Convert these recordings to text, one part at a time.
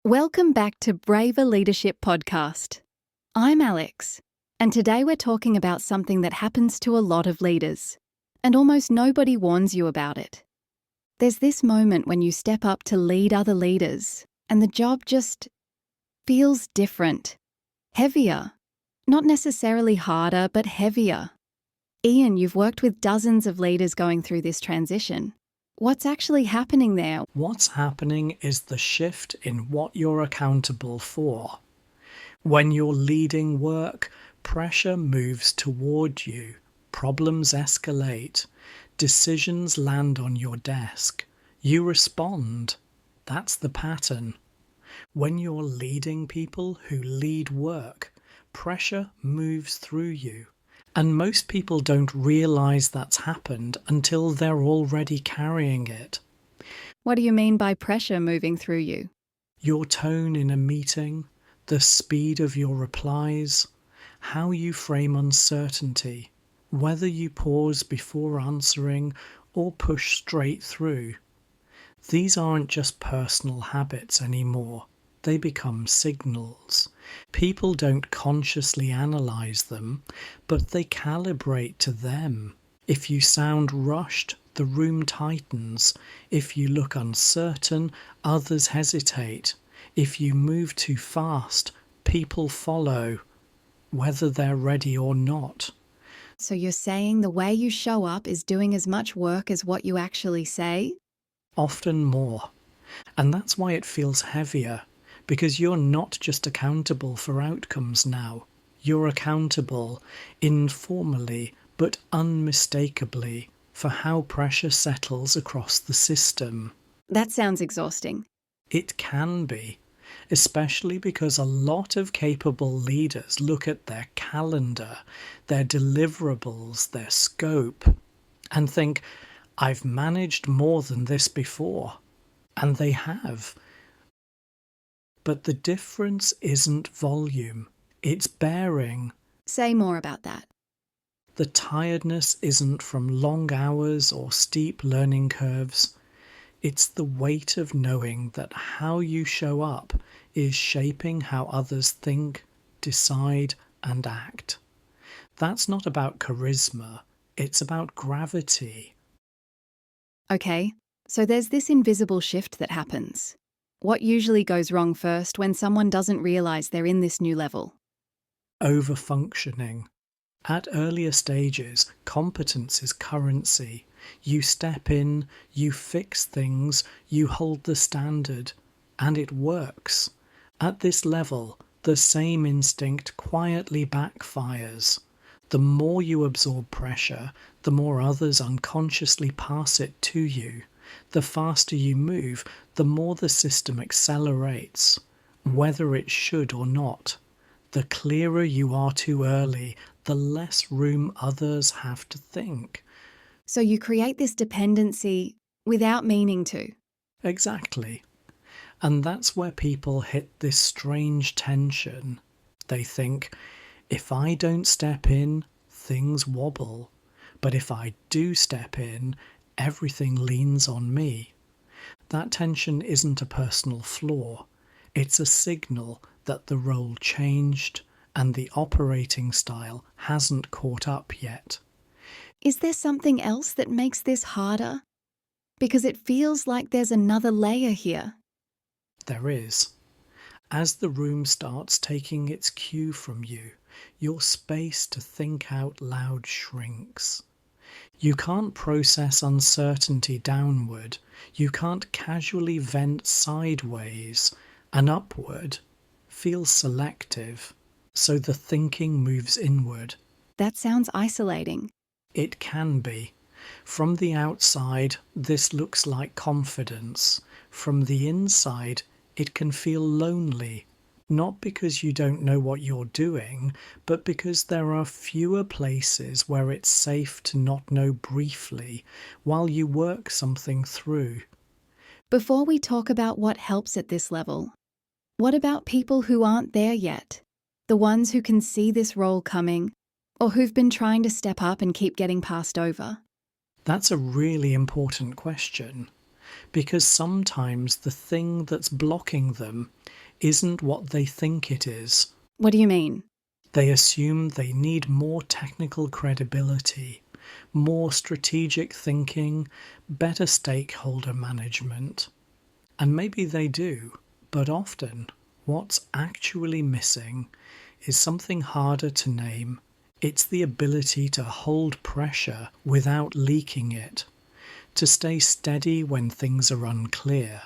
Welcome back to Braver Leadership Podcast. I'm Alex, and today we're talking about something that happens to a lot of leaders, and almost nobody warns you about it. There's this moment when you step up to lead other leaders, and the job just feels different, heavier. Not necessarily harder, but heavier. Ian, you've worked with dozens of leaders going through this transition. What's actually happening there? What's happening is the shift in what you're accountable for. When you're leading work, pressure moves toward you, problems escalate, decisions land on your desk. You respond. That's the pattern. When you're leading people who lead work, pressure moves through you. And most people don't realise that's happened until they're already carrying it. What do you mean by pressure moving through you? Your tone in a meeting, the speed of your replies, how you frame uncertainty, whether you pause before answering or push straight through. These aren't just personal habits anymore. They become signals. People don't consciously analyse them, but they calibrate to them. If you sound rushed, the room tightens. If you look uncertain, others hesitate. If you move too fast, people follow, whether they're ready or not. So you're saying the way you show up is doing as much work as what you actually say? Often more. And that's why it feels heavier. Because you're not just accountable for outcomes now. You're accountable, informally but unmistakably, for how pressure settles across the system. That sounds exhausting. It can be, especially because a lot of capable leaders look at their calendar, their deliverables, their scope, and think, I've managed more than this before. And they have. But the difference isn't volume, it's bearing. Say more about that. The tiredness isn't from long hours or steep learning curves. It's the weight of knowing that how you show up is shaping how others think, decide, and act. That's not about charisma, it's about gravity. Okay, so there's this invisible shift that happens. What usually goes wrong first when someone doesn't realise they're in this new level? Overfunctioning. At earlier stages, competence is currency. You step in, you fix things, you hold the standard, and it works. At this level, the same instinct quietly backfires. The more you absorb pressure, the more others unconsciously pass it to you. The faster you move, the more the system accelerates, whether it should or not. The clearer you are too early, the less room others have to think. So you create this dependency without meaning to. Exactly. And that's where people hit this strange tension. They think, if I don't step in, things wobble. But if I do step in, everything leans on me. That tension isn't a personal flaw. It's a signal that the role changed and the operating style hasn't caught up yet. Is there something else that makes this harder? Because it feels like there's another layer here. There is. As the room starts taking its cue from you, your space to think out loud shrinks. You can't process uncertainty downward. You can't casually vent sideways. And upward feels selective, so the thinking moves inward. That sounds isolating. It can be. From the outside, this looks like confidence. From the inside, it can feel lonely. Not because you don't know what you're doing, but because there are fewer places where it's safe to not know briefly while you work something through. Before we talk about what helps at this level, what about people who aren't there yet? The ones who can see this role coming, or who've been trying to step up and keep getting passed over? That's a really important question. because sometimes the thing that's blocking them isn't what they think it is. What do you mean? They assume they need more technical credibility, more strategic thinking, better stakeholder management. And maybe they do, but often what's actually missing is something harder to name. It's the ability to hold pressure without leaking it, to stay steady when things are unclear,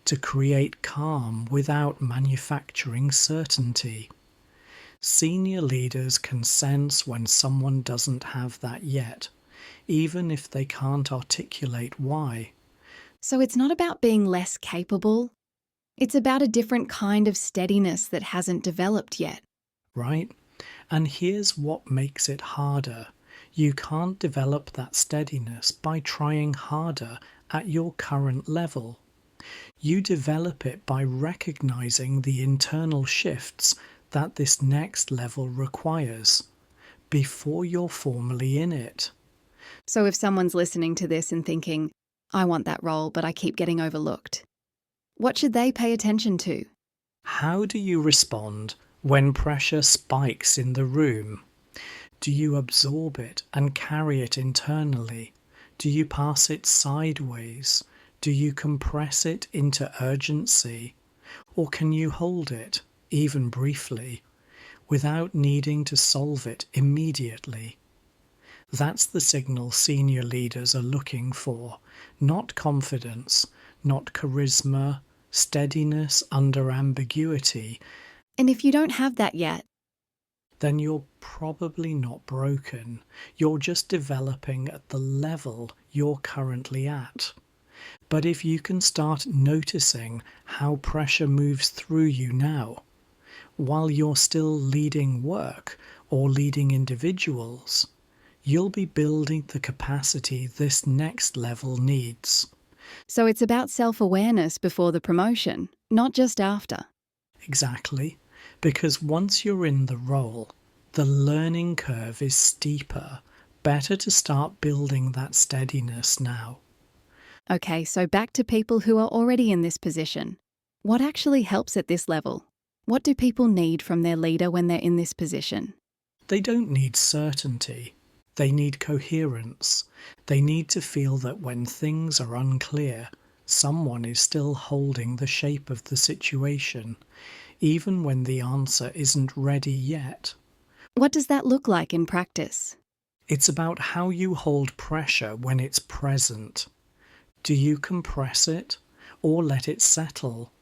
to create calm without manufacturing certainty. Senior leaders can sense when someone doesn't have that yet, even if they can't articulate why. So it's not about being less capable. It's about a different kind of steadiness that hasn't developed yet. Right? And here's what makes it harder. You can't develop that steadiness by trying harder at your current level. You develop it by recognizing the internal shifts that this next level requires before you're formally in it. So if someone's listening to this and thinking, I want that role, but I keep getting overlooked, what should they pay attention to? How do you respond when pressure spikes in the room? Do you absorb it and carry it internally? Do you pass it sideways? Do you compress it into urgency? Or can you hold it, even briefly, without needing to solve it immediately? That's the signal senior leaders are looking for, not confidence, not charisma, steadiness under ambiguity. And if you don't have that yet, then you're probably not broken. You're just developing at the level you're currently at. But if you can start noticing how pressure moves through you now, while you're still leading work or leading individuals, you'll be building the capacity this next level needs. so it's about self-awareness before the promotion, not just after. Exactly, because once you're in the role, the learning curve is steeper. Better to start building that steadiness now. Okay, so back to people who are already in this position. What actually helps at this level? What do people need from their leader when they're in this position? They don't need certainty. They need coherence. They need to feel that when things are unclear, someone is still holding the shape of the situation, even when the answer isn't ready yet. What does that look like in practice? It's about how you hold pressure when it's present. Do you compress it or let it settle?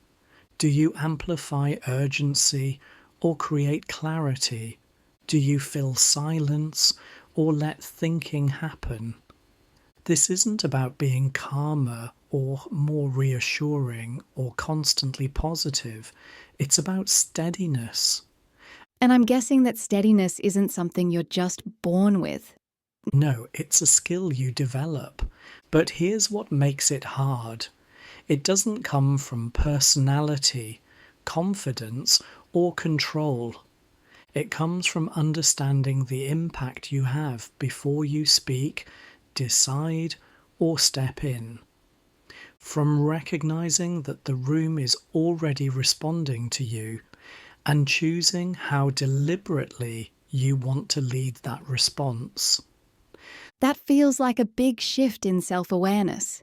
Do you amplify urgency or create clarity? Do you fill silence or let thinking happen? This isn't about being calmer or more reassuring or constantly positive. It's about steadiness. And I'm guessing that steadiness isn't something you're just born with. No, it's a skill you develop. But here's what makes it hard. It doesn't come from personality, confidence, or control. It comes from understanding the impact you have before you speak, decide, or step in. From recognizing that the room is already responding to you and choosing how deliberately you want to lead that response. That feels like a big shift in self-awareness.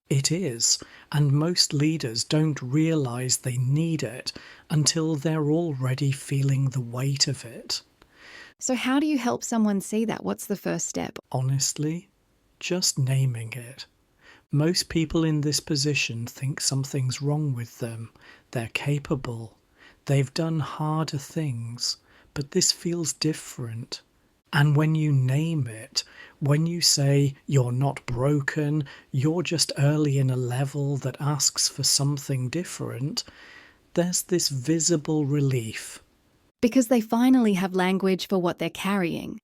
It is, and most leaders don't realize they need it until they're already feeling the weight of it. So how do you help someone see that? What's the first step? Honestly, just naming it. Most people in this position think something's wrong with them. They're capable. They've done harder things, but this feels different. And when you name it, when you say you're not broken, you're just early in a level that asks for something different, there's this visible relief. Because they finally have language for what they're carrying.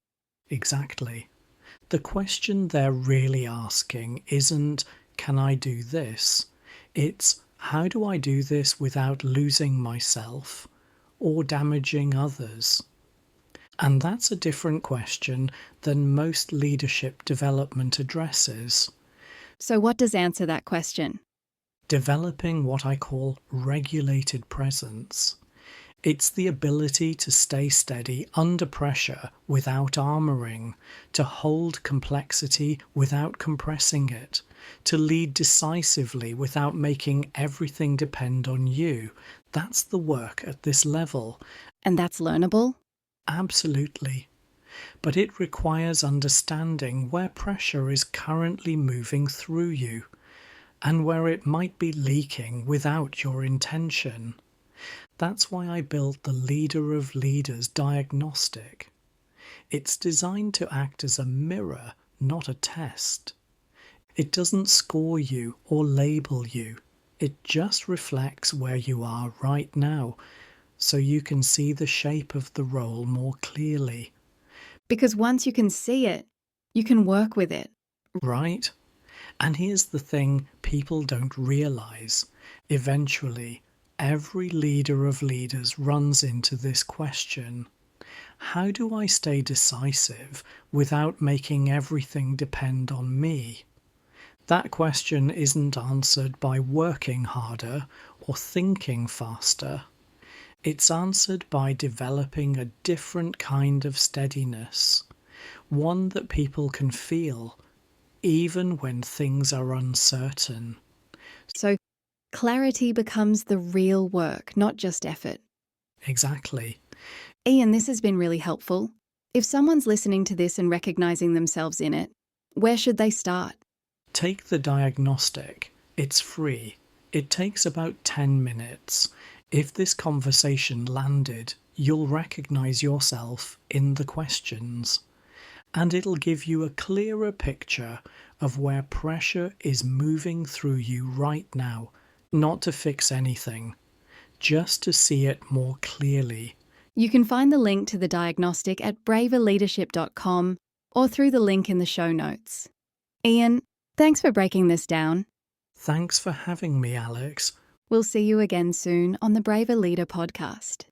Exactly. The question they're really asking isn't, can I do this? It's, how do I do this without losing myself or damaging others? And that's a different question than most leadership development addresses. So what does answer that question? developing what I call regulated presence. It's the ability to stay steady under pressure without armouring, to hold complexity without compressing it, to lead decisively without making everything depend on you. That's the work at this level. And that's learnable? Absolutely. But it requires understanding where pressure is currently moving through you and where it might be leaking without your intention. That's why I built the Leader of Leaders diagnostic. It's designed to act as a mirror, not a test. It doesn't score you or label you. It just reflects where you are right now, so you can see the shape of the role more clearly. Because once you can see it, you can work with it. Right? And here's the thing people don't realise. Eventually, every leader of leaders runs into this question. How do I stay decisive without making everything depend on me? That question isn't answered by working harder or thinking faster. It's answered by developing a different kind of steadiness, one that people can feel, even when things are uncertain. So clarity becomes the real work, not just effort. Exactly. Ian, this has been really helpful. If someone's listening to this and recognising themselves in it, where should they start? Take the diagnostic. It's free. It takes about 10 minutes. If this conversation landed, you'll recognise yourself in the questions. And it'll give you a clearer picture of where pressure is moving through you right now, not to fix anything, just to see it more clearly. You can find the link to the diagnostic at braverleadership.com or through the link in the show notes. Ian, thanks for breaking this down. Thanks for having me, Alex. We'll see you again soon on the Braver Leader podcast.